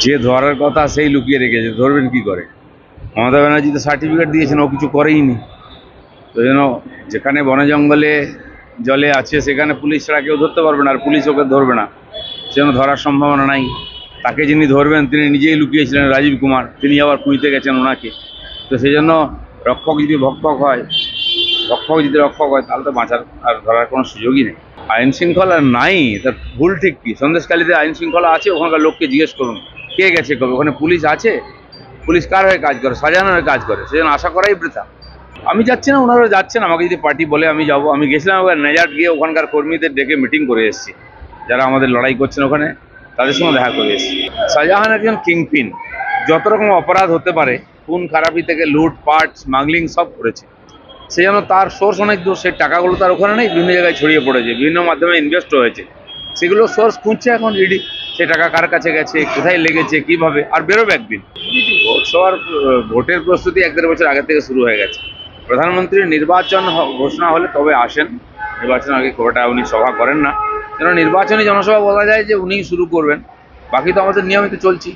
যে ধরার কথা সেই লুকিয়ে রেখেছে, ধরবেন কি করে? মমতা ব্যানার্জি তো সার্টিফিকেট দিয়েছেন, ও কিছু করেইনি। তো যেন যেখানে বনে জঙ্গলে জলে আছে সেখানে পুলিশ ছাড়া কেউ ধরতে পারবে না, আর পুলিশ ওকে ধরবে না, সেজন্য ধরার সম্ভাবনা নাই। তাকে যিনি ধরবেন তিনি নিজেই লুকিয়েছিলেন, রাজীব কুমার, তিনি আবার খুঁজতে গেছেন ওনাকে। তো সেই জন্য রক্ষক যদি ভক্ষক হয়, ভক্ষক যদি রক্ষক হয়, তাহলে তো বাঁচার আর ধরার কোনো সুযোগই নেই। আইন শৃঙ্খলা নাই, তার ভুল ঠিক কি? সন্দেশখালীতে আইন শৃঙ্খলা আছে, ওখানকার লোককে জিজ্ঞেস করুন কে গেছে কবে। ওখানে পুলিশ আছে? পুলিশ কার হয়ে কাজ করে? শাহজাহানের হয়ে কাজ করে, সেজন্য আশা করাই বৃথা। আমি যাচ্ছি না, ওনারা যাচ্ছেন। আমাকে যদি পার্টি বলে আমি যাব। আমি গেছিলাম একবার নেজাট, গিয়ে ওখানকার কর্মীদের ডেকে মিটিং করে এসেছি, যারা আমাদের লড়াই করছেন ওখানে, তাদের সঙ্গে দেখা করে এসেছি। শাহজাহান একজন কিংপিন, যত রকম অপরাধ হতে পারে, খুন খারাপি থেকে লুটপাট স্মাগলিং সব করেছে। সেই জন্য তার সোর্স অনেক দূর, সেই টাকাগুলো তার ওখানে নেই, বিভিন্ন জায়গায় ছড়িয়ে পড়েছে, বিভিন্ন মাধ্যমে ইনভেস্ট হয়েছে। সেগুলো সোর্স খুঁজছে এখন ইডি, সে টাকা কার কাছে গেছে, কোথায় লেগেছে, কিভাবে। আর বেরোবে একদিন। লোকসভার ভোটের প্রস্তুতি 1-1.5 বছর আগে থেকে শুরু হয়ে গেছে। প্রধানমন্ত্রীর নির্বাচন ঘোষণা হলে তবে আসেন, নির্বাচন আগে খুব একটা উনি সভা করেন না। কেন নির্বাচনী জনসভা বলা যায় যে উনিই শুরু করবেন, বাকি তো আমাদের নিয়মিত চলছি।